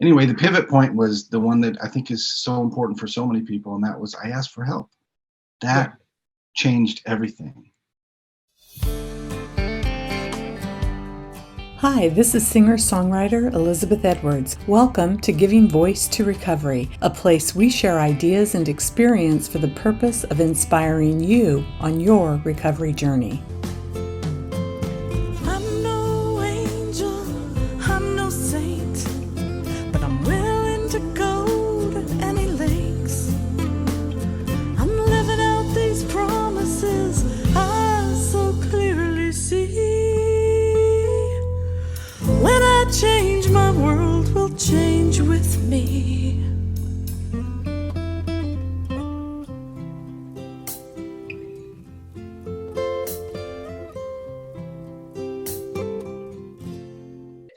Anyway, the pivot point was the one that I think is so important for so many people, and that was I asked for help. Yeah. That changed everything. Hi, this is singer-songwriter Elizabeth Edwards. Welcome to Giving Voice to Recovery, a place we share ideas and experience for the purpose of inspiring you on your recovery journey. I'm no angel, I'm no saint, but I'm willing to go to any lengths. I'm living out these promises I so clearly see. When I change, my world will change with me.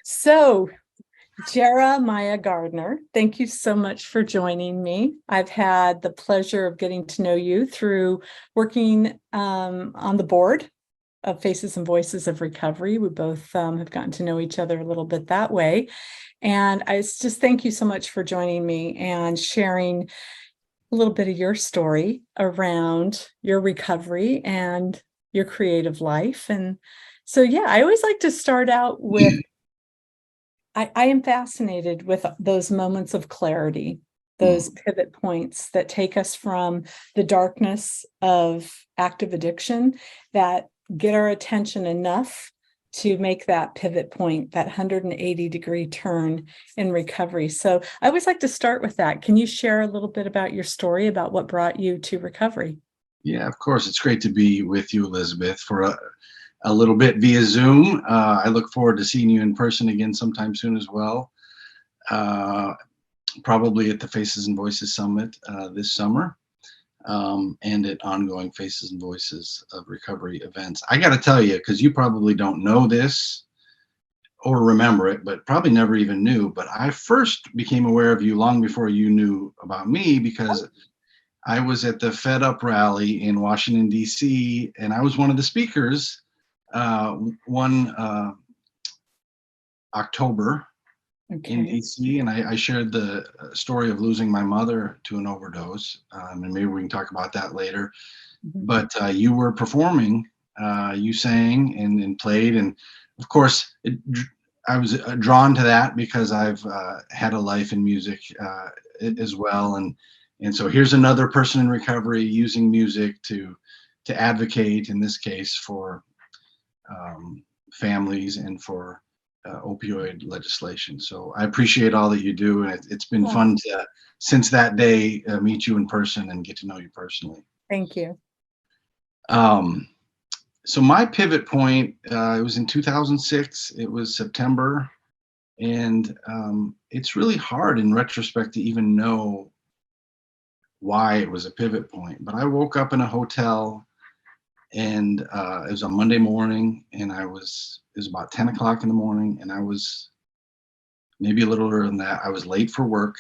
So, Jeremiah Gardner, thank you so much for joining me. I've had the pleasure of getting to know you through working on the board of Faces and Voices of Recovery. We both have gotten to know each other a little bit that way. And I just thank you so much for joining me and sharing a little bit of your story around your recovery and your creative life. And so, yeah, I always like to start out with, I am fascinated with those moments of clarity, those pivot points that take us from the darkness of active addiction that get our attention enough to make that pivot point, that 180-degree turn in recovery. So I always like to start with that. Can you share a little bit about your story, about what brought you to recovery? Yeah, of course. It's great to be with you, Elizabeth, for a little bit via Zoom. I look forward to seeing you in person again sometime soon as well. Probably at the Faces and Voices Summit this summer, and at ongoing Faces and Voices of Recovery events. I got to tell you, because you probably don't know this or remember it, but probably never even knew, but I first became aware of you long before you knew about me, because I was at the Fed Up rally in Washington, D.C., and I was one of the speakers one October in DC, and I shared the story of losing my mother to an overdose, and maybe we can talk about that later. But you were performing, you sang and played, and of course, I was drawn to that because I've had a life in music as well, and so here's another person in recovery using music to advocate, in this case, for families and for opioid legislation. So I appreciate all that you do, and it's been fun to, since that day, meet you in person and get to know you personally. Thank you. So my pivot point, it was in 2006. It was September, and it's really hard in retrospect to even know why it was a pivot point. But I woke up in a hotel, and it was a Monday morning, and it was about 10 o'clock in the morning, and I was maybe a little earlier than that. I was late for work,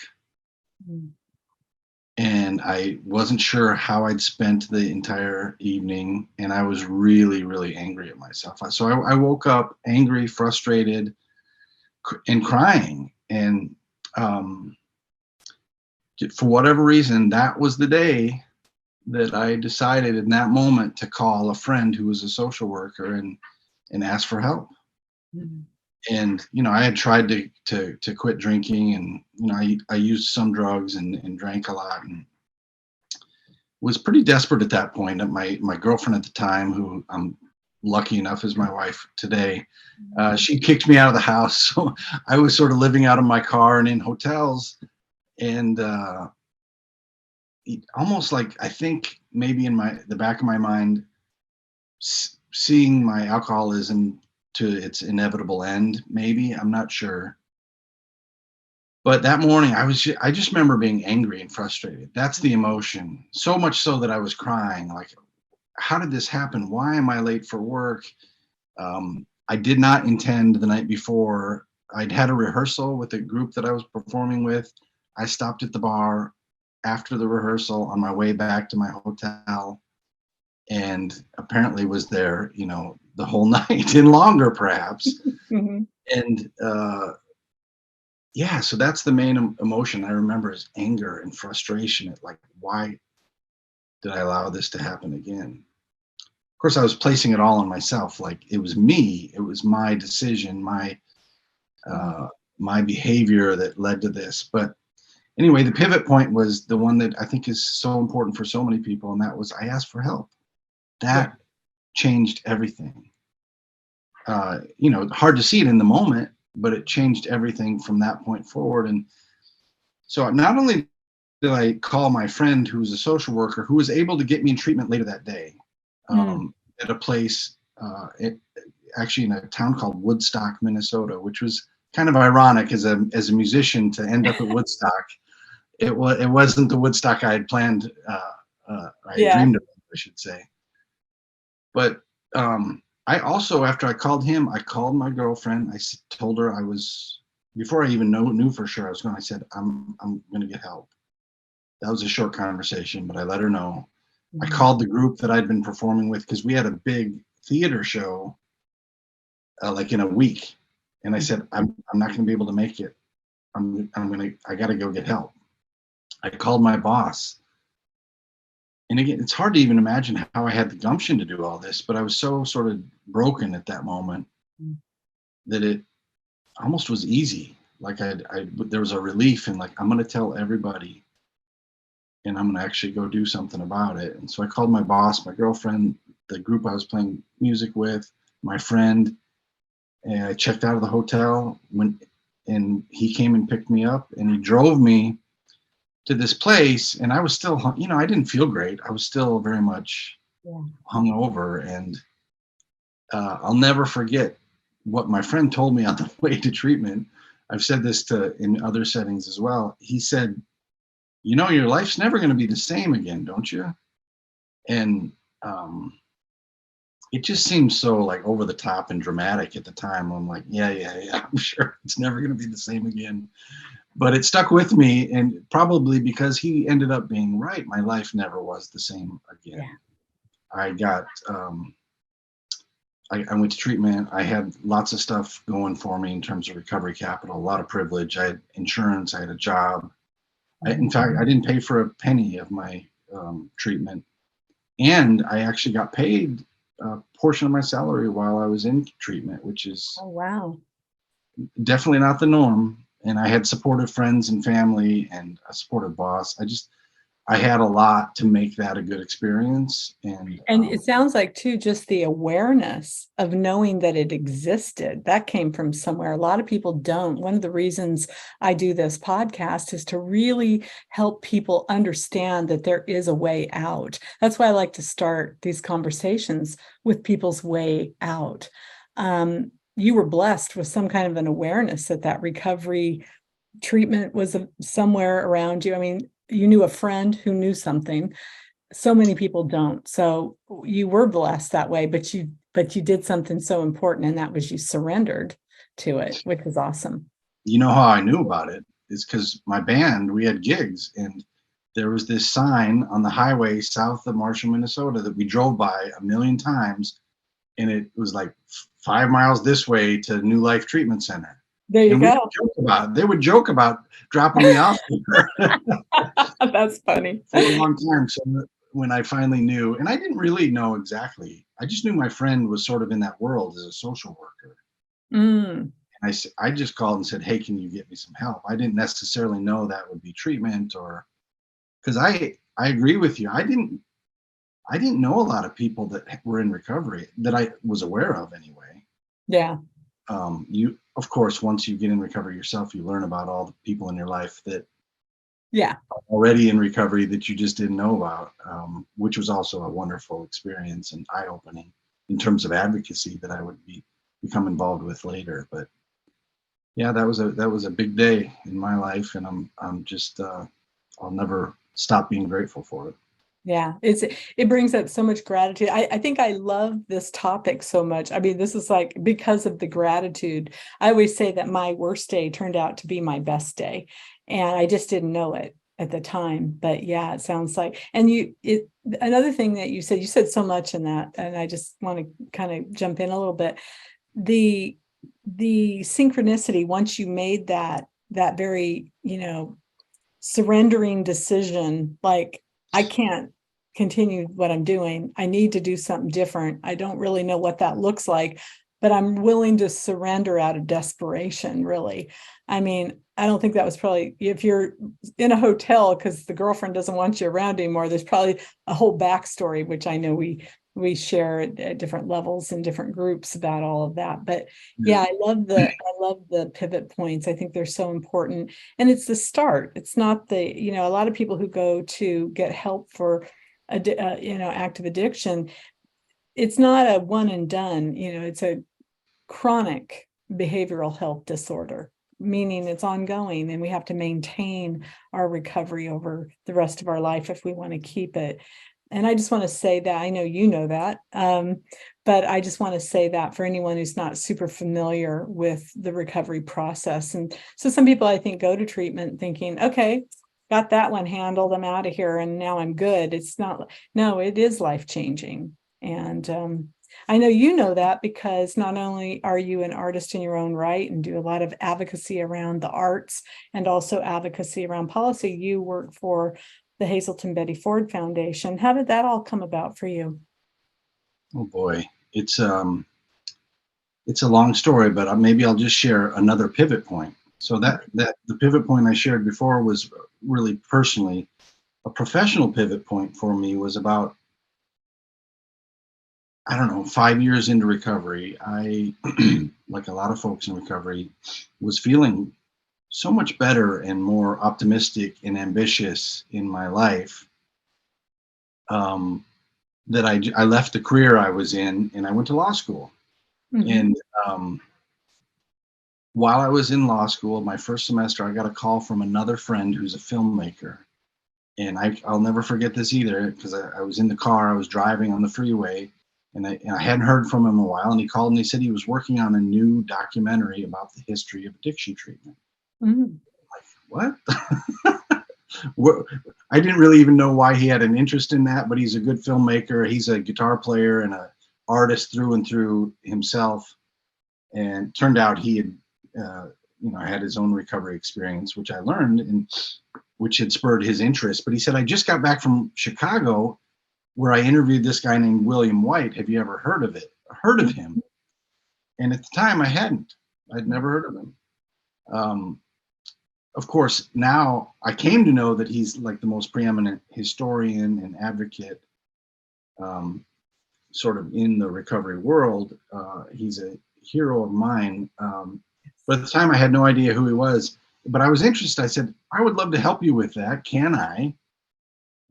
and I wasn't sure how I'd spent the entire evening, and I was really, really angry at myself. So I woke up angry, frustrated, and crying, and for whatever reason, that was the day that I decided in that moment to call a friend who was a social worker and ask for help. And I had tried to quit drinking, and I used some drugs and drank a lot, and was pretty desperate at that point. My girlfriend at the time, who I'm lucky enough is my wife today, she kicked me out of the house, so I was sort of living out of my car and in hotels, and almost like, I think maybe in the back of my mind, seeing my alcoholism to its inevitable end, maybe, I'm not sure. But that morning I just remember being angry and frustrated. That's the emotion. So much so that I was crying, like, how did this happen? Why am I late for work? I did not intend the night before. I'd had a rehearsal with a group that I was performing with. I stopped at the bar after the rehearsal on my way back to my hotel, and apparently was there, the whole night and longer, perhaps. And yeah, so that's the main emotion I remember is anger and frustration at like, why did I allow this to happen again? Of course, I was placing it all on myself. Like it was me, it was my decision, my behavior that led to this. But anyway, the pivot point was the one that I think is so important for so many people, and that was I asked for help. That changed everything. Hard to see it in the moment, but it changed everything from that point forward. And so not only did I call my friend who was a social worker who was able to get me in treatment later that day, at a place, actually in a town called Woodstock, Minnesota, which was kind of ironic as a musician to end up at Woodstock. It wasn't the Woodstock I had planned, I dreamed of, I should say. But I also, after I called him, I called my girlfriend. I told her before I even knew for sure I was going, I said, I'm going to get help. That was a short conversation, but I let her know. I called the group that I'd been performing with because we had a big theater show like in a week. And I said, I'm not going to be able to make it. I got to go get help. I called my boss. And again, it's hard to even imagine how I had the gumption to do all this, but I was so sort of broken at that moment that it almost was easy. Like there was a relief in like, I'm going to tell everybody and I'm going to actually go do something about it. And so I called my boss, my girlfriend, the group I was playing music with, my friend, and I checked out of the hotel and he came and picked me up and he drove me to this place. And I was still, I didn't feel great. I was still very much hungover. And I'll never forget what my friend told me on the way to treatment. I've said this in other settings as well. He said, your life's never going to be the same again, don't you? And it just seems so like over the top and dramatic at the time. I'm like, yeah, I'm sure it's never going to be the same again. But it stuck with me, and probably because he ended up being right, my life never was the same again. Yeah. I got, I went to treatment. I had lots of stuff going for me in terms of recovery capital, a lot of privilege. I had insurance, I had a job. In fact, I didn't pay for a penny of my treatment. And I actually got paid a portion of my salary while I was in treatment, which is definitely not the norm. And I had supportive friends and family and a supportive boss. I had a lot to make that a good experience. And it sounds like too, just the awareness of knowing that it existed, that came from somewhere. A lot of people don't. One of the reasons I do this podcast is to really help people understand that there is a way out. That's why I like to start these conversations with people's way out. You were blessed with some kind of an awareness that recovery treatment was somewhere around you. I mean, you knew a friend who knew something. So many people don't. So you were blessed that way, but you did something so important, and that was you surrendered to it, which is awesome. You know how I knew about it is because my band, we had gigs, and there was this sign on the highway south of Marshall, Minnesota that we drove by a million times. And it was like 5 miles this way to New Life Treatment Center. There you go. They would joke about dropping me off there. That's funny. For a long time. So when I finally knew, and I didn't really know exactly, I just knew my friend was sort of in that world as a social worker. And I just called and said, hey, can you get me some help? I didn't necessarily know that would be treatment, or because I agree with you. I didn't know a lot of people that were in recovery that I was aware of anyway. Yeah. You, of course, once you get in recovery yourself, you learn about all the people in your life that are already in recovery that you just didn't know about, which was also a wonderful experience and eye-opening in terms of advocacy that I would become involved with later. But yeah, that was a big day in my life, and I'm just I'll never stop being grateful for it. Yeah, it brings up so much gratitude. I think I love this topic so much. I mean, this is like because of the gratitude. I always say that my worst day turned out to be my best day, and I just didn't know it at the time. But yeah, it sounds like, and another thing that you said so much in that, and I just want to kind of jump in a little bit. The synchronicity, once you made that that very, surrendering decision, like, I can't continue what I'm doing. I need to do something different. I don't really know what that looks like, but I'm willing to surrender out of desperation, really. I mean, I don't think that was probably, if you're in a hotel because the girlfriend doesn't want you around anymore, there's probably a whole backstory, which I know we share at different levels and different groups about all of that. But yeah, I love the pivot points. I think they're so important. And it's the start. It's not a lot of people who go to get help for active addiction, it's not a one and done, it's a chronic behavioral health disorder, meaning it's ongoing, and we have to maintain our recovery over the rest of our life if we want to keep it. And I just want to say that, I know you know that, but I just want to say that for anyone who's not super familiar with the recovery process. And so some people, I think, go to treatment thinking, okay, got that one handled, I'm out of here, and now I'm good. It's not, no, it is life-changing. And I know you know that because not only are you an artist in your own right and do a lot of advocacy around the arts and also advocacy around policy, you work for the Hazelden Betty Ford Foundation. How did that all come about for you? Oh boy, it's a long story, but maybe I'll just share another pivot point. So that the pivot point I shared before was really personally. A professional pivot point for me was about, I don't know, 5 years into recovery. I, like a lot of folks in recovery, was feeling so much better and more optimistic and ambitious in my life, that I left the career I was in and I went to law school. Mm-hmm. And while I was in law school, my first semester, I got a call from another friend who's a filmmaker. And I'll never forget this either, because I was in the car, I was driving on the freeway, and I hadn't heard from him in a while. And he called and he said he was working on a new documentary about the history of addiction treatment. Mm-hmm. Like, what? I didn't really even know why he had an interest in that, but he's a good filmmaker. He's a guitar player and an artist through and through himself. And it turned out he had, had his own recovery experience, which I learned, and which had spurred his interest. But he said, I just got back from Chicago where I interviewed this guy named William White. Have you ever heard of him? And at the time I hadn't. I'd never heard of him. Of course, now I came to know that he's like the most preeminent historian and advocate, sort of in the recovery world. He's a hero of mine. But at the time I had no idea who he was, but I was interested. I said, I would love to help you with that. Can I?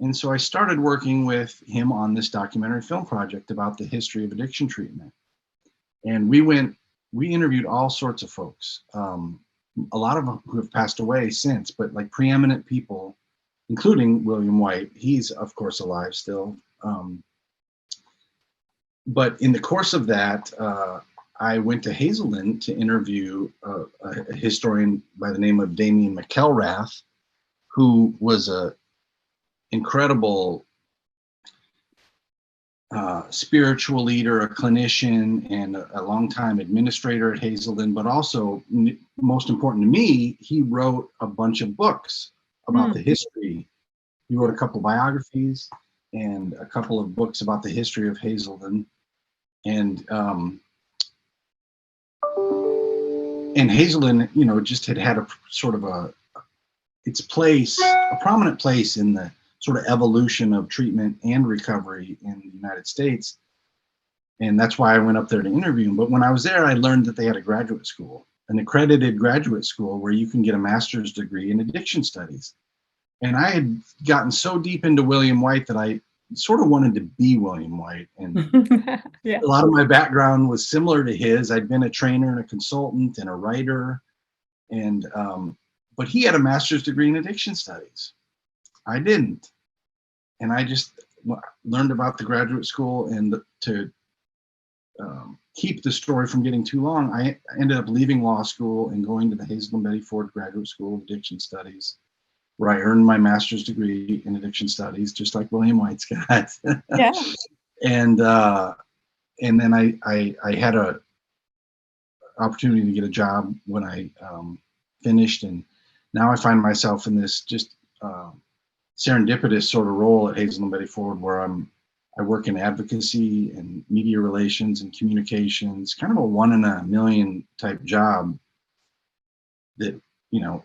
And so I started working with him on this documentary film project about the history of addiction treatment. And we interviewed all sorts of folks, a lot of them who have passed away since, but like preeminent people, including William White. He's of course alive still. But in the course of that, I went to Hazelden to interview a historian by the name of Damien McElrath, who was a incredible spiritual leader, a clinician, and a longtime administrator at Hazelden. But also, most important to me, he wrote a bunch of books about the history. He wrote a couple biographies and a couple of books about the history of Hazelden. And Hazelden, just had a sort of its place, a prominent place in the sort of evolution of treatment and recovery in the United States. And that's why I went up there to interview him. But when I was there, I learned that they had a graduate school, an accredited graduate school where you can get a master's degree in addiction studies. And I had gotten so deep into William White that I sort of wanted to be William White. And Yeah. a lot of my background was similar to his. I'd been a trainer and a consultant and a writer. And but he had a master's degree in addiction studies. I didn't. And I just learned about the graduate school, and to keep the story from getting too long, I ended up leaving law school and going to the Hazelden Betty Ford Graduate School of Addiction Studies, where I earned my master's degree in addiction studies, just like William White's got. Yeah. And then I had a opportunity to get a job when I finished, and now I find myself in this just serendipitous sort of role at Hazelden Betty Ford, where I work in advocacy and media relations and communications, kind of a 1 in a million type job that,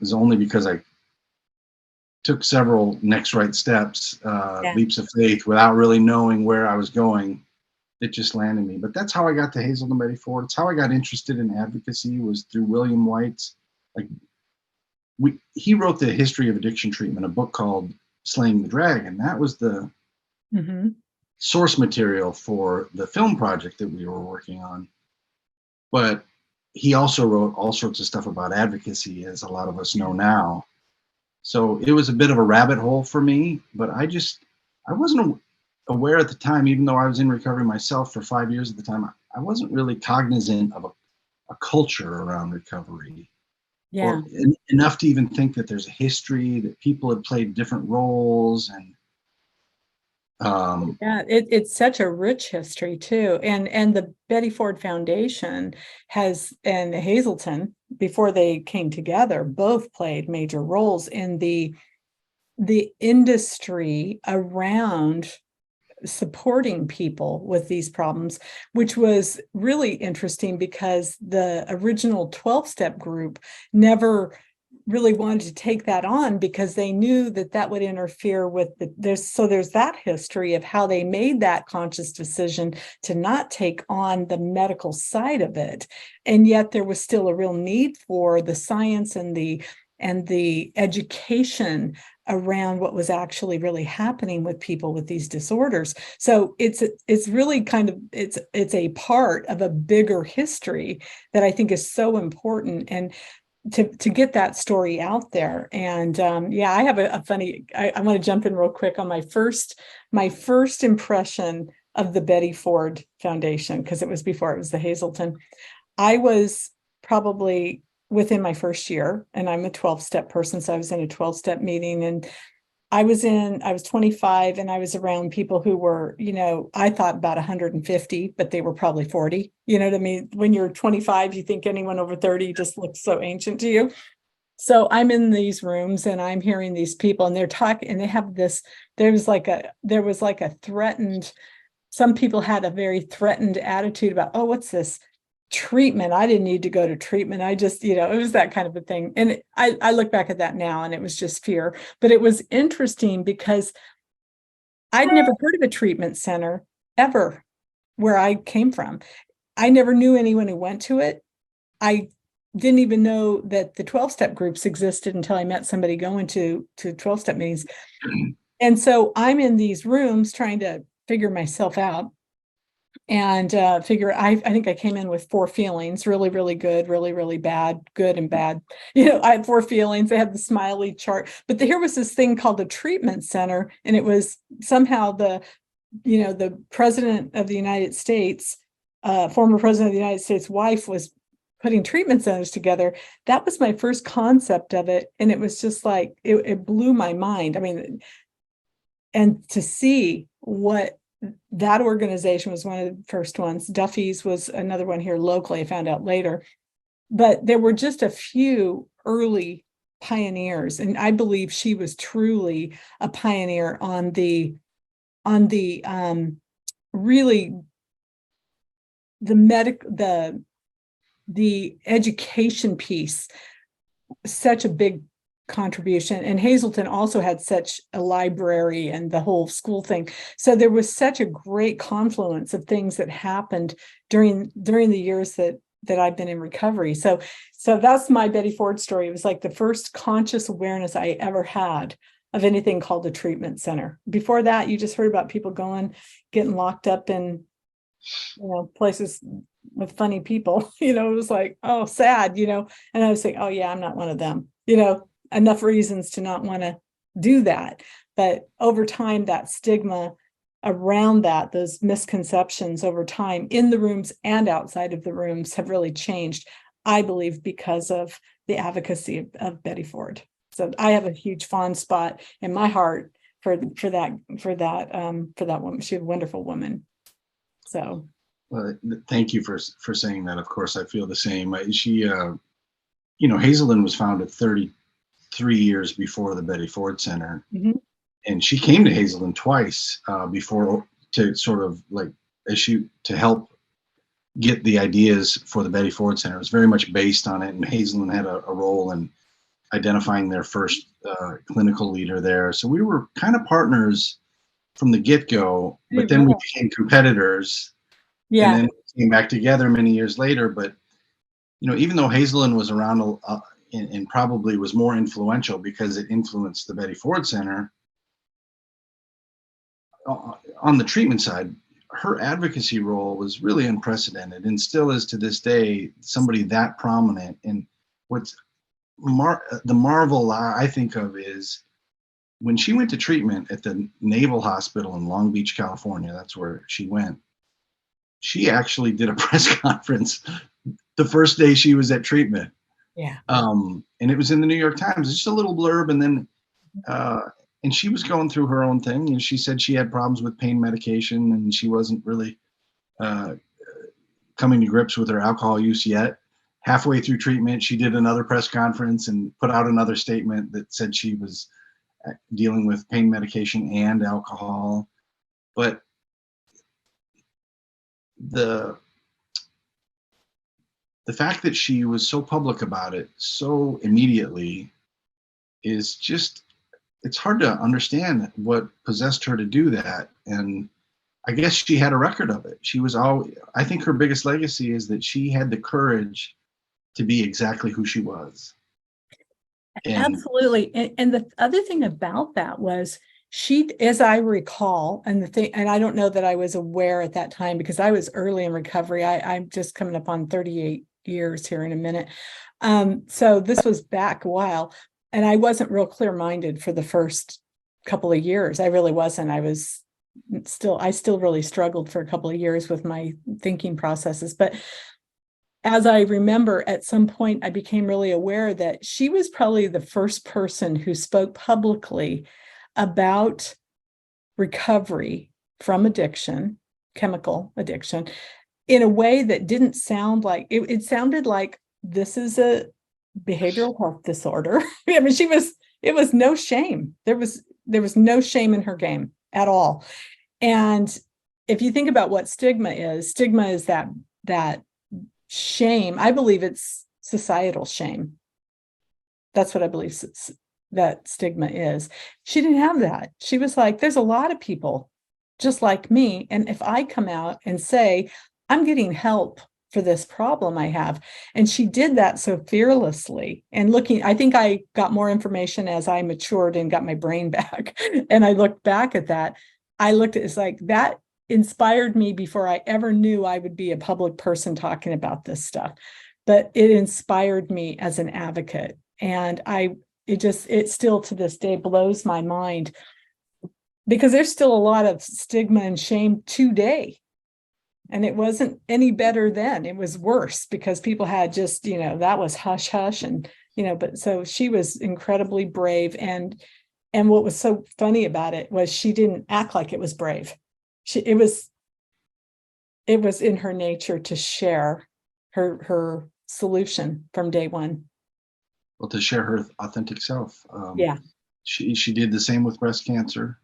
is only because I took several next right steps, leaps of faith without really knowing where I was going. It just landed me. But that's how I got to Hazelden Betty Ford. It's how I got interested in advocacy, was through William White's, he wrote the history of addiction treatment, a book called Slaying the Dragon. That was the source material for the film project that we were working on. But he also wrote all sorts of stuff about advocacy, as a lot of us know now. So it was a bit of a rabbit hole for me, but I wasn't aware at the time, even though I was in recovery myself for 5 years at the time, I wasn't really cognizant of a culture around recovery. Yeah. Or enough to even think that there's a history, that people had played different roles. And yeah, it's such a rich history too. And the Betty Ford Foundation and Hazelden, before they came together, both played major roles in the industry around supporting people with these problems, which was really interesting because the original 12-step group never really wanted to take that on, because they knew that would interfere with there's that history of how they made that conscious decision to not take on the medical side of it. And yet there was still a real need for the science and the education around what was actually really happening with people with these disorders. So it's really kind of, it's a part of a bigger history that I think is so important, and to get that story out there. And yeah, I have a funny, I want to jump in real quick on my first impression of the Betty Ford Foundation, because it was before it was the Hazelden. I was probably within my first year, and I'm a 12-step person, so I was in a 12-step meeting, and I was 25, and I was around people who were, I thought about 150, but they were probably 40. You know what I mean? When you're 25, you think anyone over 30 just looks so ancient to you. So I'm in these rooms and I'm hearing these people, and they're talking, and they have this, there was like a threatened, some people had a very threatened attitude about, oh, what's this treatment? I didn't need to go to treatment. I just, it was that kind of a thing. And I look back at that now, and it was just fear. But it was interesting because I'd never heard of a treatment center ever where I came from. I never knew anyone who went to it. I didn't even know that the 12-step groups existed until I met somebody going to 12-step meetings. And so I'm in these rooms trying to figure myself out. And I think I came in with 4 feelings: really, really good, really, really bad, good and bad. I had 4 feelings. They had the smiley chart, but here was this thing called a treatment center. And it was somehow the president of the United States, former president of the United States' wife was putting treatment centers together. That was my first concept of it. And it was just like, it blew my mind. I mean, and to see what that organization was, one of the first ones. Duffy's was another one here locally, I found out later. But there were just a few early pioneers, and I believe she was truly a pioneer on the really the education piece, such a big contribution. And Hazelden also had such a library and the whole school thing. So there was such a great confluence of things that happened during the years that I've been in recovery. So that's my Betty Ford story. It was like the first conscious awareness I ever had of anything called a treatment center. Before that, you just heard about people getting locked up in, places with funny people. It was like, oh, sad, and I was saying, oh yeah, I'm not one of them. Enough reasons to not want to do that. But over time, that stigma around that, those misconceptions over time in the rooms and outside of the rooms have really changed, I believe, because of the advocacy of Betty Ford. So I have a huge fond spot in my heart for that woman. She's a wonderful woman. So. Well, thank you for saying that. Of course, I feel the same. She, Hazelden was founded 30 3 years before the Betty Ford Center. Mhm. And she came to Hazelden twice before to sort of like to help get the ideas for the Betty Ford Center. It was very much based on it, and Hazelden had a role in identifying their first clinical leader there. So we were kind of partners from the get-go, but then we became competitors, and then we came back together many years later. But even though Hazelden was around and probably was more influential because it influenced the Betty Ford Center, on the treatment side, her advocacy role was really unprecedented and still is to this day, somebody that prominent. And what's the marvel I think of is when she went to treatment at the Naval Hospital in Long Beach, California, that's where she went. She actually did a press conference the first day she was at treatment. Yeah. And it was in the New York Times. It's just a little blurb. And then, and she was going through her own thing. And she said she had problems with pain medication and she wasn't really coming to grips with her alcohol use yet. Halfway through treatment, she did another press conference and put out another statement that said she was dealing with pain medication and alcohol. But the fact that she was so public about it so immediately is just, it's hard to understand what possessed her to do that. And I guess she had a record of it. She was I think her biggest legacy is that she had the courage to be exactly who she was. Absolutely. And the other thing about that was she, as I recall, and I don't know that I was aware at that time because I was early in recovery. I'm just coming up on 38 years here in a minute. So this was back a while, and I wasn't real clear-minded for the first couple of years. I really wasn't. I still really struggled for a couple of years with my thinking processes. But as I remember, at some point, I became really aware that she was probably the first person who spoke publicly about recovery from addiction, chemical addiction, in a way that didn't sound like it sounded like this is a behavioral health disorder. I mean, it was no shame. There was no shame in her game at all. And if you think about what stigma is that shame. I believe it's societal shame. That's what I believe that stigma is. She didn't have that. She was like, there's a lot of people just like me. And if I come out and say, I'm getting help for this problem I have. And she did that so fearlessly. And I think I got more information as I matured and got my brain back. And I looked back at that. It's like that inspired me before I ever knew I would be a public person talking about this stuff. But it inspired me as an advocate. And it still to this day blows my mind because there's still a lot of stigma and shame today. And it wasn't any better then. It was worse because people had just, that was hush hush. And, but so she was incredibly brave. And what was so funny about it was she didn't act like it was brave. It was in her nature to share her solution from day one. Well, to share her authentic self. Yeah. She did the same with breast cancer.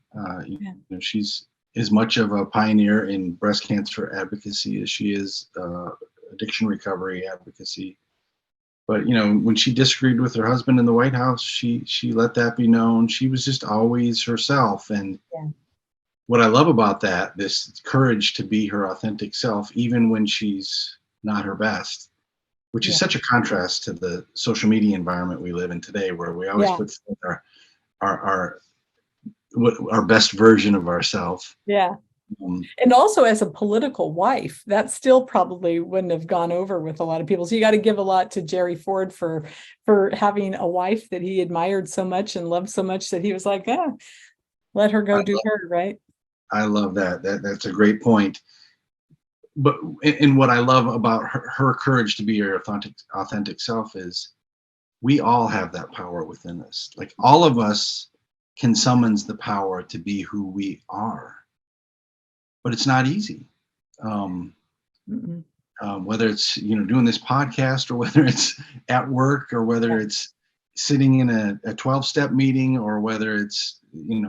She's as much of a pioneer in breast cancer advocacy as she is addiction recovery advocacy. But when she disagreed with her husband in the White House, she let that be known. She was just always herself. And what I love about that, this courage to be her authentic self, even when she's not her best, which is such a contrast to the social media environment we live in today, where we always put our best version of ourselves. Yeah. And also as a political wife, that still probably wouldn't have gone over with a lot of people. So you got to give a lot to Jerry Ford for having a wife that he admired so much and loved so much that he was like, let her go do her, right? I love that. That's a great point. But and what I love about her courage to be her authentic self is we all have that power within us. Like all of us can summons the power to be who we are, but it's not easy. Whether it's doing this podcast or whether it's at work or whether it's sitting in a 12-step meeting, or whether it's,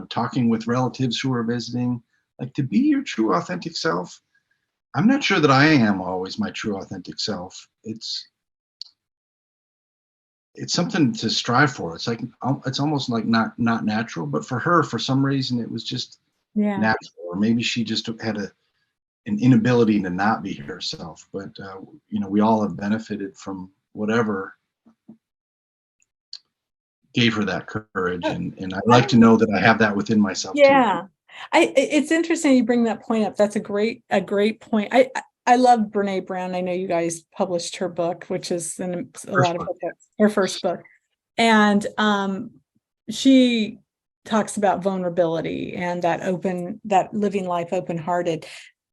talking with relatives who are visiting, like, to be your true authentic self. I'm not sure that I am always my true authentic self. It's something to strive for. It's like, it's almost like not natural, but for her, for some reason, it was just Yeah. natural, or maybe she just had an inability to not be herself. But we all have benefited from whatever gave her that courage, and I like to know that I have that within myself too. Yeah. It's interesting you bring that point up. That's a great point. I love Brene Brown. I know you guys published her book, which is in a lot of books, her first book. And she talks about vulnerability and that living life open-hearted.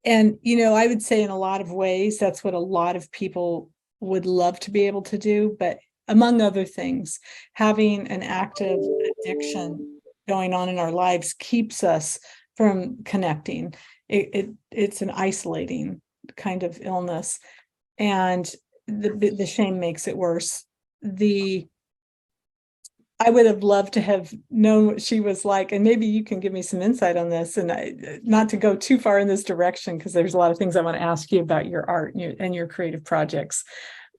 And, I would say in a lot of ways, that's what a lot of people would love to be able to do. But among other things, having an active addiction going on in our lives keeps us from connecting. It's an isolating kind of illness, and the shame makes it worse. I would have loved to have known what she was like, and maybe you can give me some insight on this, and not to go too far in this direction, because there's a lot of things I want to ask you about your art and your creative projects.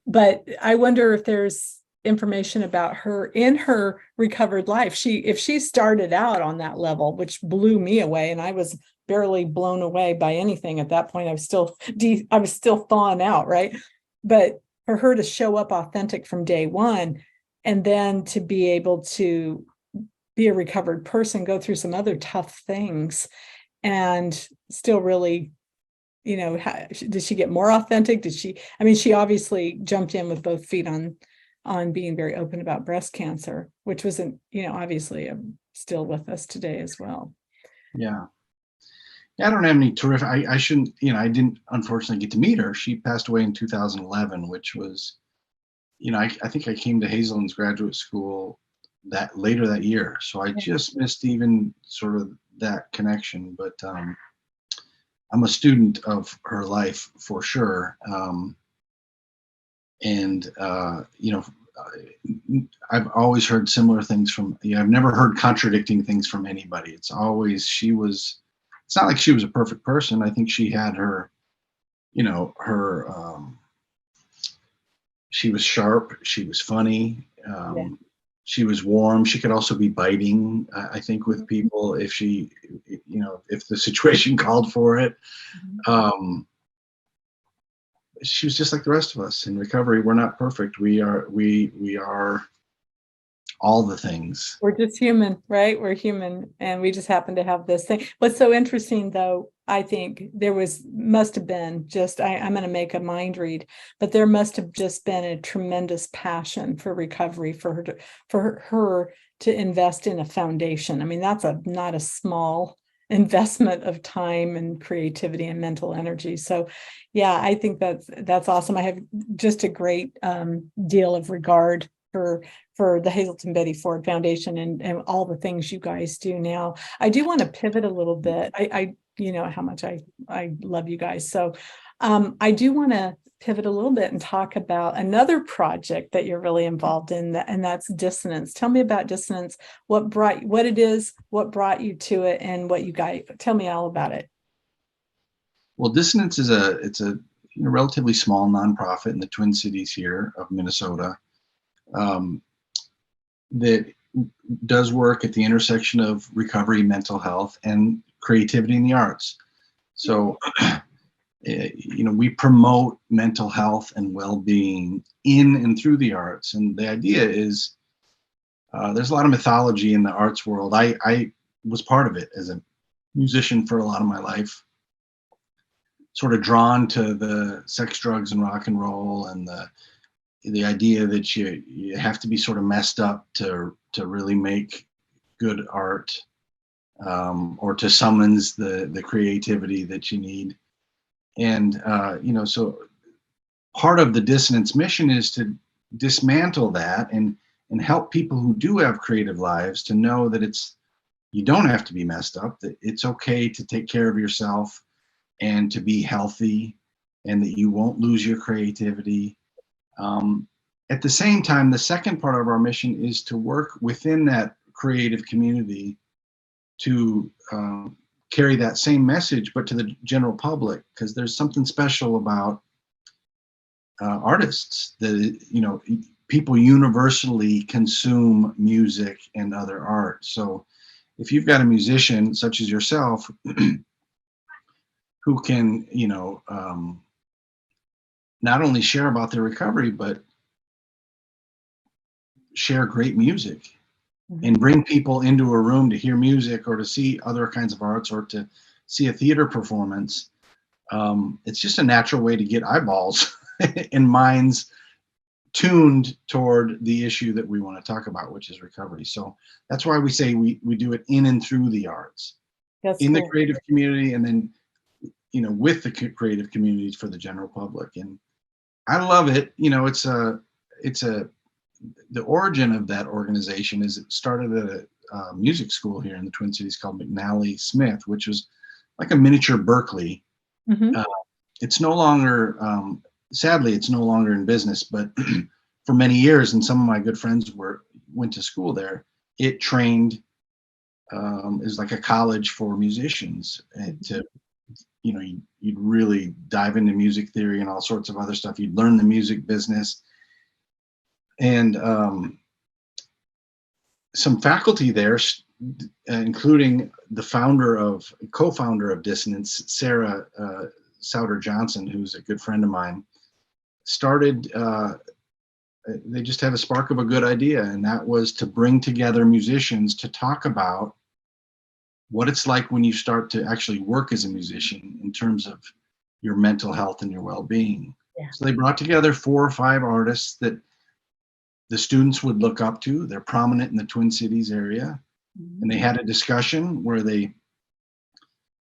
But I wonder if there's information about her in her recovered life. If she started out on that level, which blew me away, and I was barely blown away by anything at that point. I was still thawing out, right? But for her to show up authentic from day one, and then to be able to be a recovered person, go through some other tough things, and still really, did she get more authentic? She obviously jumped in with both feet on being very open about breast cancer, which wasn't, obviously still with us today as well. Yeah. I don't have any terrific, I shouldn't, I didn't unfortunately get to meet her. She passed away in 2011, which was, I think I came to Hazelden's graduate school that later that year. So I just missed even sort of that connection, but I'm a student of her life for sure. I've always heard similar things from, I've never heard contradicting things from anybody. It's always, it's not like she was a perfect person. I think she had her, she was sharp, she was funny, she was warm. She could also be biting, I think, with people if she, if the situation called for it. She was just like the rest of us in recovery. We're not perfect. We are all the things. We're just human, right? We're human, and we just happen to have this thing. What's so interesting, though, I think must have been just, I'm going to make a mind read, but there must have just been a tremendous passion for recovery for her to invest in a foundation. I mean, that's not a small investment of time and creativity and mental energy. So yeah, I think that's awesome. I have just a great deal of regard for the Hazelden Betty Ford Foundation and all the things you guys do now. I do want to pivot a little bit. I how much I love you guys. So I do want to pivot a little bit and talk about another project that you're really involved in, and that's Dissonance. Tell me about Dissonance, what it is, what brought you to it, and what you guys, tell me all about it. Well, Dissonance is it's a relatively small nonprofit in the Twin Cities here of Minnesota that does work at the intersection of recovery, mental health, and creativity in the arts. So, we promote mental health and well-being in and through the arts. And the idea is there's a lot of mythology in the arts world. I was part of it as a musician for a lot of my life, sort of drawn to the sex, drugs, and rock and roll, and the idea that you have to be sort of messed up to really make good art, or to summons the creativity that you need. And so part of the Dissonance mission is to dismantle that and help people who do have creative lives to know that you don't have to be messed up, that it's okay to take care of yourself and to be healthy, and that you won't lose your creativity. At the same time, the second part of our mission is to work within that creative community to carry that same message, but to the general public, because there's something special about artists that, you know, people universally consume music and other art. So if you've got a musician such as yourself who can, you know, not only share about their recovery, but share great music and bring people into a room to hear music or to see other kinds of arts or to see a theater performance, it's just a natural way to get eyeballs and minds tuned toward the issue that we want to talk about, which is recovery. So that's why we say we do it in and through the arts, in the creative community, and then, you know, with the creative communities for the general public. And I love it. You know, the origin of that organization is it started at a music school here in the Twin Cities called McNally Smith, which was like a miniature Berkeley. It's no longer, sadly, it's no longer in business, but for many years, and some of my good friends went to school there. It trained, is like a college for musicians, and to, you know, you'd really dive into music theory and all sorts of other stuff. You'd learn the music business. And some faculty there, including the co-founder of Dissonance, Sarah Souter Johnson, who's a good friend of mine, started, they just had a spark of a good idea, and that was to bring together musicians to talk about what it's like when you start to actually work as a musician in terms of your mental health and your well-being. Yeah. So they brought together 4 or 5 artists that the students would look up to. They're prominent in the Twin Cities area. And they had a discussion where they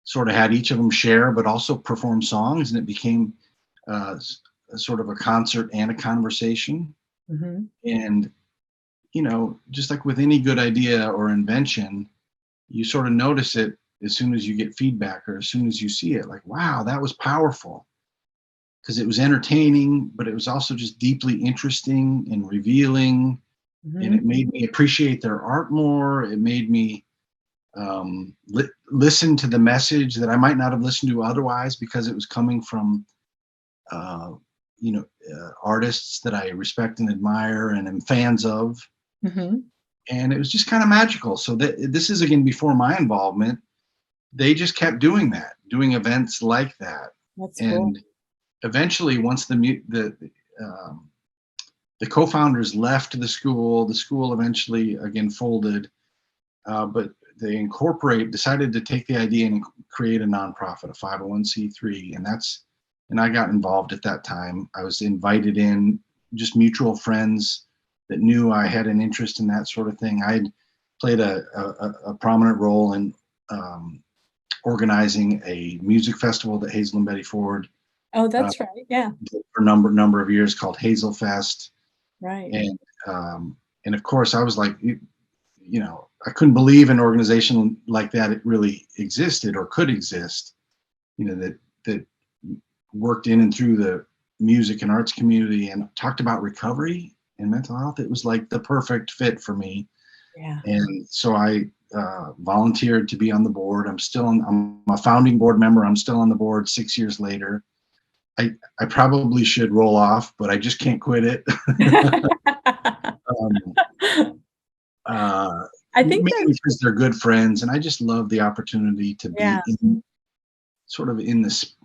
sort of had each of them share, but also perform songs. And it became sort of a concert and a conversation. And, you know, just like with any good idea or invention, you sort of notice it as soon as you get feedback or as soon as you see it, like, wow, that was powerful. Because it was entertaining, but it was also just deeply interesting and revealing. And it made me appreciate their art more. It made me listen to the message that I might not have listened to otherwise, because it was coming from, you know, artists that I respect and admire and am fans of. And it was just kind of magical. So this is, again, before my involvement. They just kept doing that, doing events like that. That's and cool. Eventually, once the co-founders left the school eventually again folded, but they decided to take the idea and create a nonprofit, a 501c3, and I got involved at that time. I was invited in, just mutual friends that knew I had an interest in that sort of thing. I'd played a prominent role in organizing a music festival that Hazelden Betty Ford. Oh, that's right. Yeah. For a number of years, called Hazel Fest. Right. And of course, I was like, you know, I couldn't believe an organization like that it really existed or could exist. You know, that worked in and through the music and arts community and talked about recovery and mental health. It was like the perfect fit for me. Yeah. And so I volunteered to be on the board. I'm a founding board member. I'm still on the board 6 years later. I probably should roll off, but I just can't quit it. I think because they're good friends, and I just love the opportunity to be in this.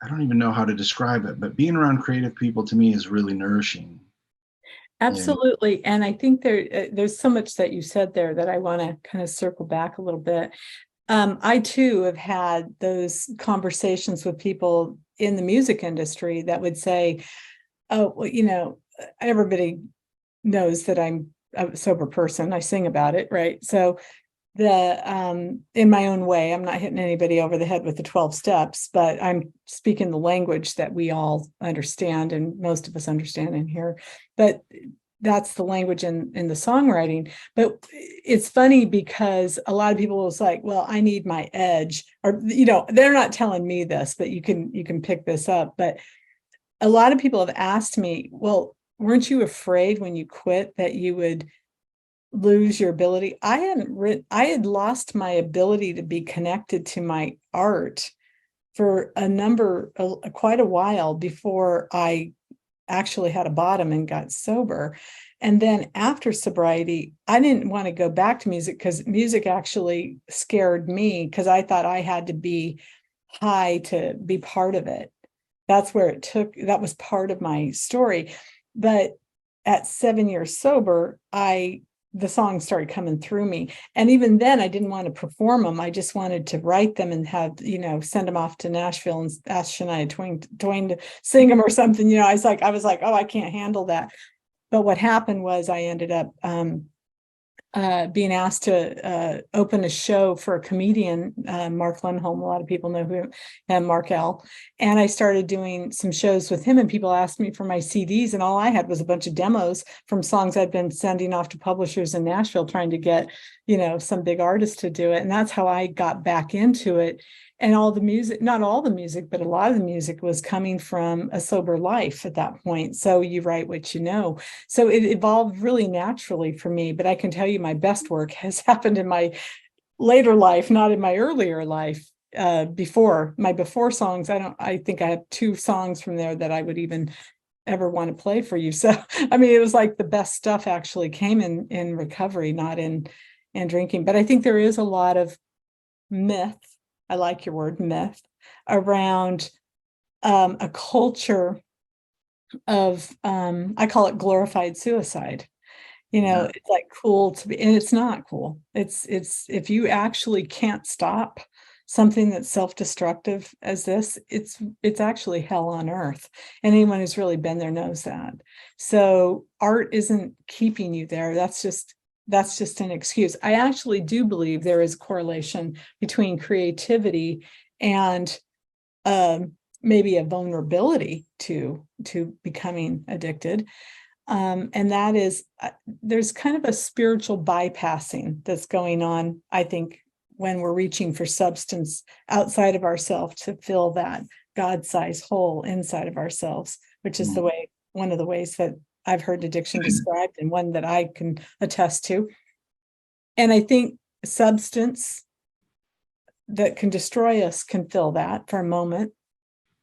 I don't even know how to describe it, but being around creative people to me is really nourishing. Absolutely. And I think there's so much that you said there that I want to kind of circle back a little bit. I too have had those conversations with people in the music industry that would say, oh, well, you know, everybody knows that I'm a sober person. I sing about it, right? So in my own way, I'm not hitting anybody over the head with the 12 steps, but I'm speaking the language that we all understand and most of us understand in here. But that's the language in the songwriting. But it's funny because a lot of people was like, well, I need my edge, or, you know, they're not telling me this, but you can pick this up. But a lot of people have asked me, well, weren't you afraid when you quit that you would lose your ability? I had lost my ability to be connected to my art for quite a while before I actually had a bottom and got sober. And then after sobriety, I didn't want to go back to music because music actually scared me because I thought I had to be high to be part of it. That's where that was part of my story. But at 7 years sober, the songs started coming through me. And even then I didn't want to perform them. I just wanted to write them and have, send them off to Nashville and ask Shania Twain to sing them or something. I was like, oh, I can't handle that. But what happened was I ended up being asked to open a show for a comedian, Mark Lindholm. A lot of people know who, and Mark L. And I started doing some shows with him, and people asked me for my CDs, and all I had was a bunch of demos from songs I'd been sending off to publishers in Nashville, trying to get, some big artists to do it. And that's how I got back into it. And all the music, not all the music, but a lot of the music was coming from a sober life at that point. So you write what you know. So it evolved really naturally for me. But I can tell you my best work has happened in my later life, not in my earlier life. Before songs, I think I have 2 songs from there that I would even ever want to play for you. So, I mean, it was like the best stuff actually came in recovery, not in drinking. But I think there is a lot of myth. I like your word, myth, around a culture of, I call it glorified suicide. It's like cool to be, and it's not cool. It's if you actually can't stop something that's self-destructive as this, it's actually hell on earth. And anyone who's really been there knows that. So art isn't keeping you there. That's just an excuse. I actually do believe there is correlation between creativity and maybe a vulnerability to becoming addicted. And that is, there's kind of a spiritual bypassing that's going on, I think, when we're reaching for substance outside of ourselves to fill that God-sized hole inside of ourselves, which is one of the ways that I've heard addiction described, and one that I can attest to. And I think substance that can destroy us can fill that for a moment,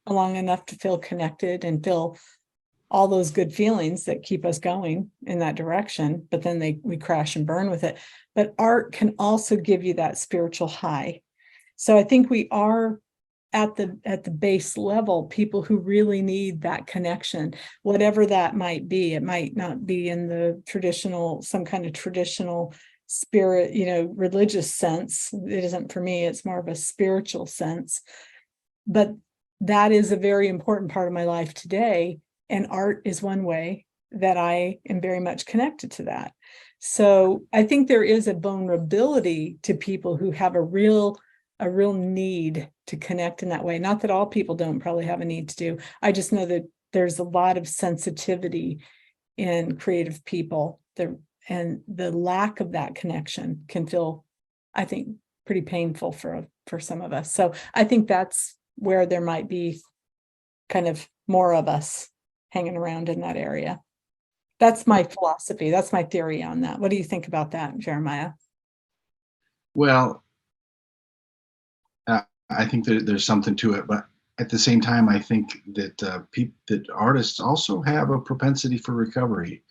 long enough to feel connected and feel all those good feelings that keep us going in that direction. But then we crash and burn with it. But art can also give you that spiritual high. So I think we are at the base level, people who really need that connection, whatever that might be. It might not be in the some kind of traditional spirit, religious sense. It isn't for me. It's more of a spiritual sense. But that is a very important part of my life today. And art is one way that I am very much connected to that. So I think there is a vulnerability to people who have a real need to connect in that way. Not that all people don't probably have a need to do. I just know that there's a lot of sensitivity in creative people, and the lack of that connection can feel, I think, pretty painful for some of us. So I think that's where there might be kind of more of us hanging around in that area. That's my philosophy. That's my theory on that. What do you think about that, Jeremiah? Well, I think that there's something to it, but at the same time, I think that that artists also have a propensity for recovery.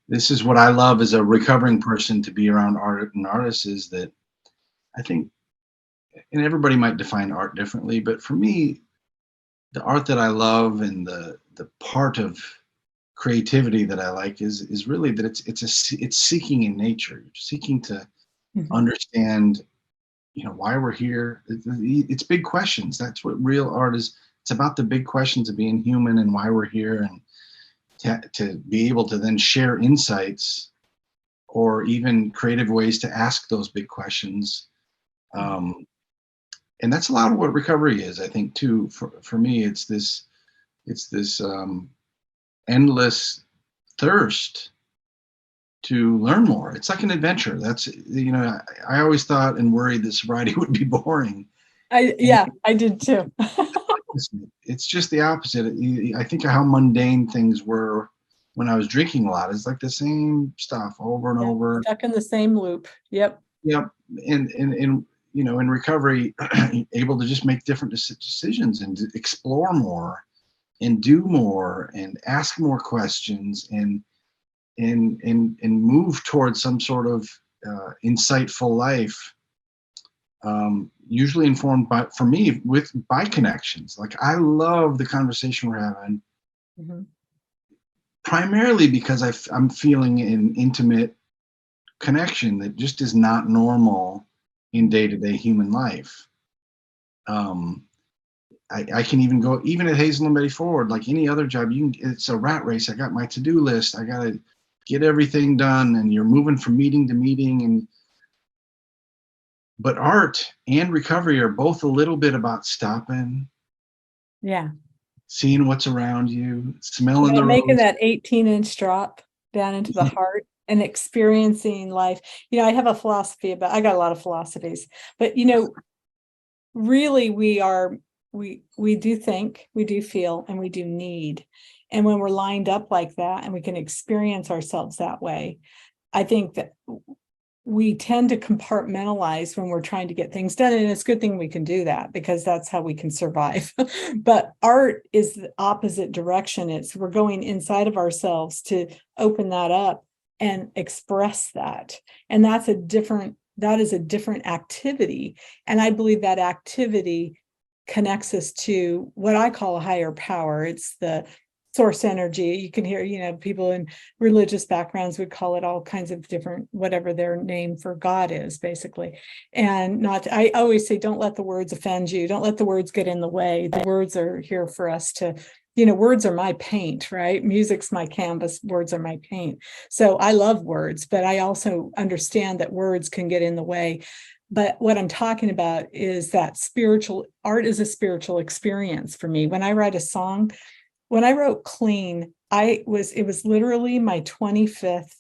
This is what I love as a recovering person, to be around art and artists, is that I think, and everybody might define art differently, but for me, the art that I love and the part of creativity that I like is really that it's seeking in nature. You're seeking to understand, why we're here. It's big questions. That's what real art is. It's about the big questions of being human and why we're here, and to be able to then share insights or even creative ways to ask those big questions. And that's a lot of what recovery is, I think, too. For me, it's this endless thirst to learn more. It's like an adventure. That's, I always thought and worried that sobriety would be boring. I did too. opposite. It's just the opposite. I think of how mundane things were when I was drinking a lot. It's like the same stuff over and Yeah, over. stuck in the same loop. Yep. Yep. And you know, in recovery, able to just make different decisions and to explore more and do more and ask more questions and move towards some sort of insightful life, usually informed by, for me, by connections. Like, I love the conversation we're having, Mhm. primarily because I'm feeling an intimate connection that just is not normal in day-to-day human life. I can even go, even at Hazelden Betty Ford, like any other job, it's a rat race. I got my to-do list. I got to get everything done, and you're moving from meeting to meeting. But art and recovery are both a little bit about stopping, Yeah. seeing what's around you, smelling Yeah, the making rose. that 18-inch drop down into the heart and experiencing life. I have a philosophy I got a lot of philosophies, but really we do think, we do feel, and we do need. And when we're lined up like that and we can experience ourselves that way, I think that we tend to compartmentalize when we're trying to get things done. And it's a good thing we can do that, because that's how we can survive. But art is the opposite direction. We're going inside of ourselves to open that up and express that. And that is a different activity. And I believe that activity connects us to what I call a higher power. It's the source energy. You can hear, people in religious backgrounds would call it all kinds of different, whatever their name for God is, basically. And I always say, don't let the words offend you. Don't let the words get in the way. The words are here for us to, words are my paint, right? Music's my canvas, words are my paint. So I love words, but I also understand that words can get in the way. But what I'm talking about is that art is a spiritual experience for me. When I write a song, when I wrote Clean, it was literally my 25th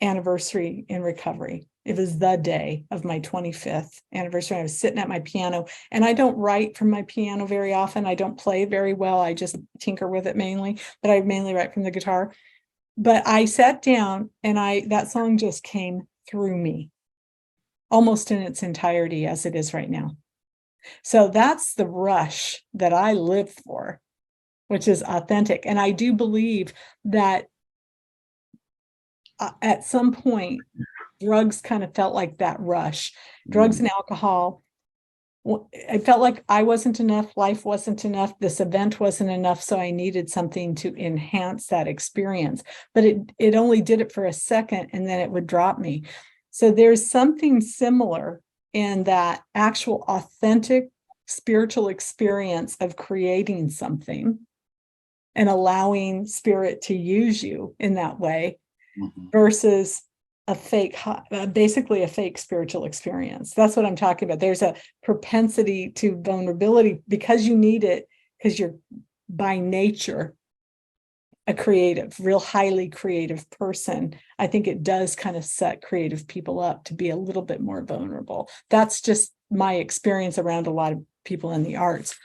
anniversary in recovery. It was the day of my 25th anniversary. I was sitting at my piano, and I don't write from my piano very often. I don't play very well. I just tinker with it mainly, but I mainly write from the guitar. But I sat down, and that song just came through me almost in its entirety, as it is right now. So that's the rush that I live for, which is authentic. And I do believe that at some point, drugs kind of felt like that rush. Drugs and alcohol. I felt like I wasn't enough, life wasn't enough, this event wasn't enough, so I needed something to enhance that experience. But it only did it for a second, and then it would drop me. So there's something similar in that actual authentic spiritual experience of creating something and allowing spirit to use you in that way, versus basically a fake spiritual experience. That's what I'm talking about. There's a propensity to vulnerability because you need it, because you're by nature a real highly creative person. I think it does kind of set creative people up to be a little bit more vulnerable. That's just my experience around a lot of people in the arts.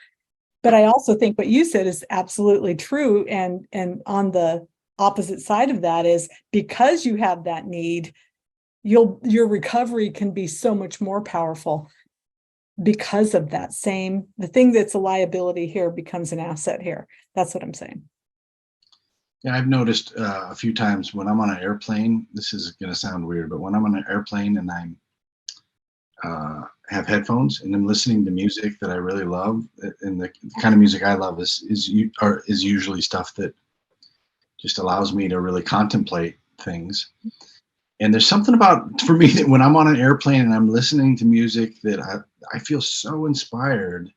But I also think what you said is absolutely true. And on the opposite side of that is, because you have that need, your recovery can be so much more powerful because of that the thing that's a liability here becomes an asset here. That's what I'm saying. Yeah, I've noticed a few times when I'm on an airplane, this is going to sound weird, but when I'm on an airplane and I'm have headphones and I'm listening to music that I really love, and the kind of music I love is usually stuff that just allows me to really contemplate things. And there's something about, for me, that when I'm on an airplane and I'm listening to music, that I feel so inspired.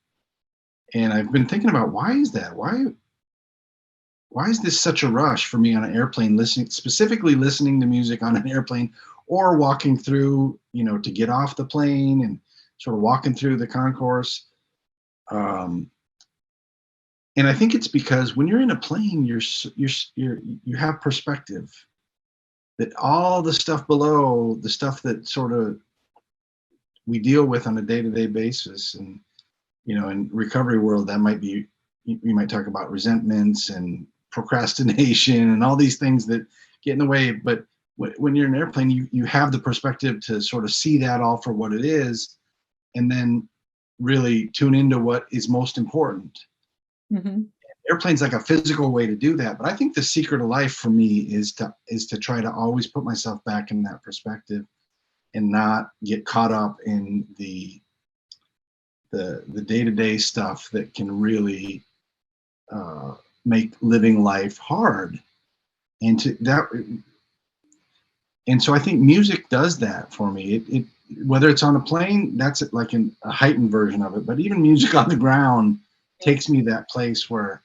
And I've been thinking about, why is that? Why is this such a rush for me on an airplane, specifically listening to music on an airplane, or walking through, to get off the plane and sort of walking through the concourse. And I think it's because when you're in a plane, you have perspective, that all the stuff below, the stuff that sort of we deal with on a day-to-day basis, and in recovery world, that might be, you might talk about resentments and procrastination and all these things that get in the way. But when you're in an airplane, you have the perspective to sort of see that all for what it is, and then really tune into what is most important. Mm-hmm. Airplane's like a physical way to do that, but I think the secret of life for me is to try to always put myself back in that perspective and not get caught up in the day-to-day stuff that can really make living life hard. And so I think music does that for me. It whether it's on a plane, that's like a heightened version of it, but even music on the ground takes me to that place where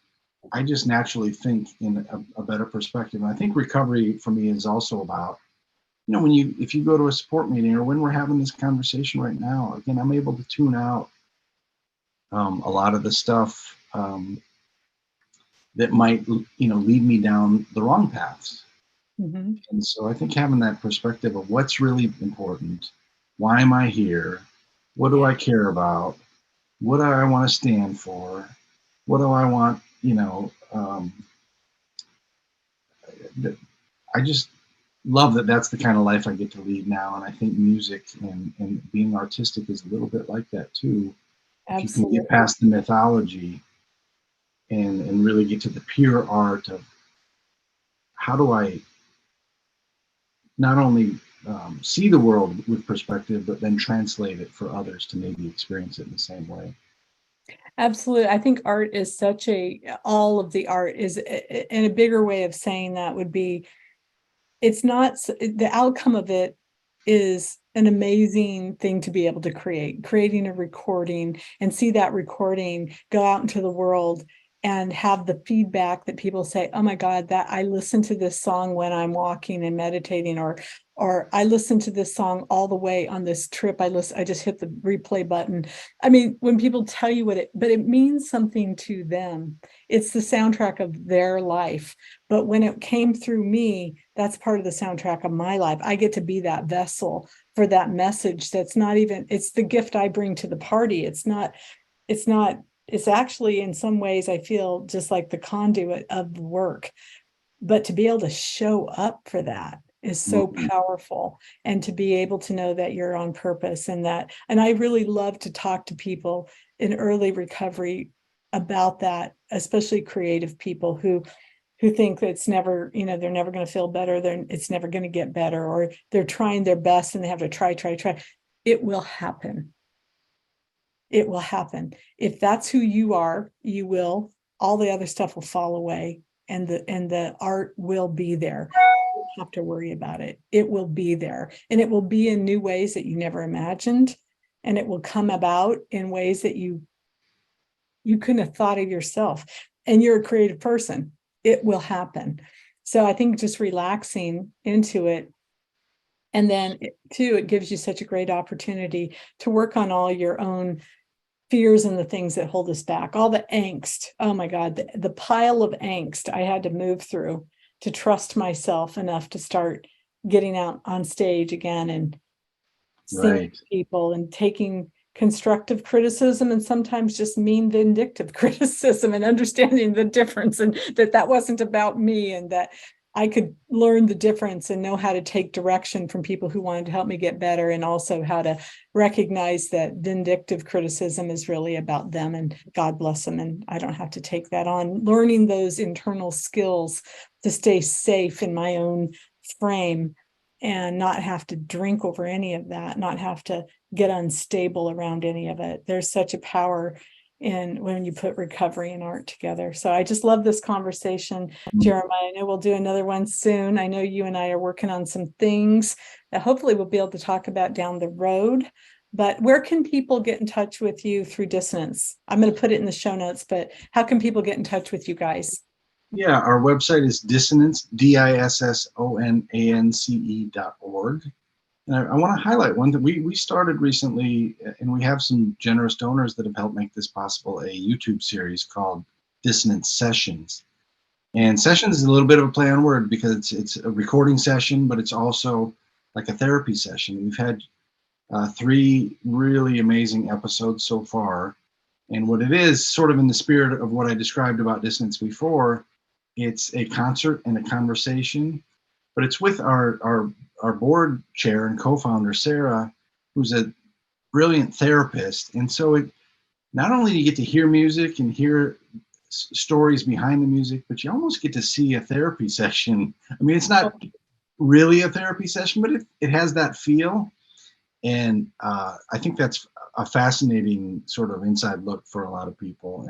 I just naturally think in a better perspective. And I think recovery for me is also about, if you go to a support meeting or when we're having this conversation right now, again, I'm able to tune out a lot of the stuff that might, lead me down the wrong paths. Mm-hmm. And so I think having that perspective of what's really important, why am I here? What do I care about? What do I want to stand for? What do I want, I just love that that's the kind of life I get to lead now. And I think music and being artistic is a little bit like that too. If you can get past the mythology and really get to the pure art of how do I not only see the world with perspective, but then translate it for others to maybe experience it in the same way. Absolutely. I think art is all of the art is, in a bigger way of saying that would be, it's not, the outcome of it is an amazing thing to be able to creating a recording and see that recording go out into the world and have the feedback that people say, oh my God, that I listen to this song when I'm walking and meditating, or I listened to this song all the way on this trip. I just hit the replay button. I mean, when people tell you but it means something to them. It's the soundtrack of their life. But when it came through me, that's part of the soundtrack of my life. I get to be that vessel for that message. It's the gift I bring to the party. It's actually, in some ways, I feel just like the conduit of the work. But to be able to show up for that is so powerful, and to be able to know that you're on purpose and I really love to talk to people in early recovery about that, especially creative people who think that it's never, they're never going to feel better. It's never going to get better, or they're trying their best and they have to try. It will happen. It will happen. If that's who you are, you will, all the other stuff will fall away, and the art will be there. You don't have to worry about it. It will be there, and it will be in new ways that you never imagined, and it will come about in ways that you couldn't have thought of yourself. And you're a creative person. It will happen. So I think just relaxing into it. And then it gives you such a great opportunity to work on all your own fears and the things that hold us back, all the angst. Oh my God, the pile of angst I had to move through to trust myself enough to start getting out on stage again and seeing people and taking constructive criticism and sometimes just mean vindictive criticism, and understanding the difference, and that wasn't about me, and that I could learn the difference and know how to take direction from people who wanted to help me get better, and also how to recognize that vindictive criticism is really about them, and God bless them, and I don't have to take that on. Learning those internal skills to stay safe in my own frame and not have to drink over any of that, not have to get unstable around any of it. There's such a power in when you put recovery and art together. So I just love this conversation, Jeremiah. I know we'll do another one soon. I know you and I are working on some things that hopefully we'll be able to talk about down the road. But where can people get in touch with you through Dissonance? I'm going to put it in the show notes, but how can people get in touch with you guys? Yeah, our website is dissonance, dissonance.org. And I want to highlight one that we started recently, and we have some generous donors that have helped make this possible, a YouTube series called Dissonance Sessions. And sessions is a little bit of a play on word because it's a recording session, but it's also like a therapy session. We've had 3 really amazing episodes so far. And what it is, sort of in the spirit of what I described about dissonance before, it's a concert and a conversation, but it's with our board chair and co-founder, Sarah, who's a brilliant therapist. And so it, not only do you get to hear music and hear stories behind the music, but you almost get to see a therapy session. I mean, it's not really a therapy session, but it has that feel. And I think that's a fascinating sort of inside look for a lot of people.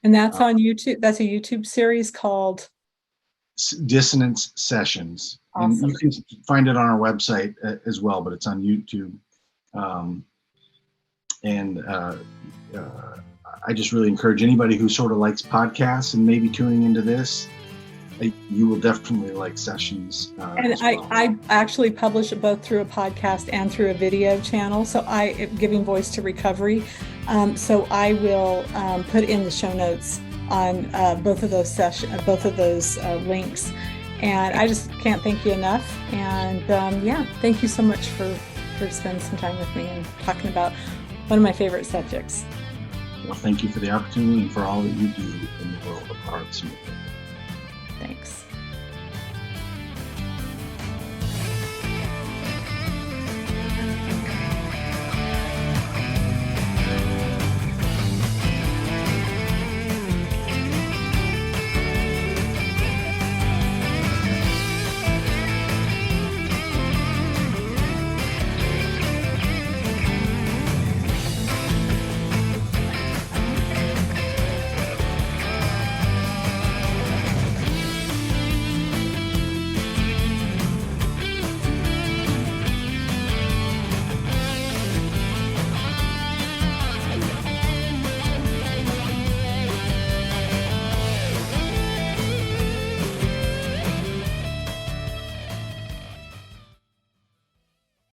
And that's on YouTube. That's a YouTube series called Dissonance Sessions. Awesome. And you can find it on our website as well, but it's on YouTube. I just really encourage anybody who sort of likes podcasts and maybe tuning into this, you will definitely like sessions. And I actually publish it both through a podcast and through a video channel. So I am giving voice to recovery. So I will put in the show notes on both of those links. And I just can't thank you enough. And yeah, thank you so much for spending some time with me and talking about one of my favorite subjects. Well, thank you for the opportunity and for all that you do in the world of arts and music. Thanks.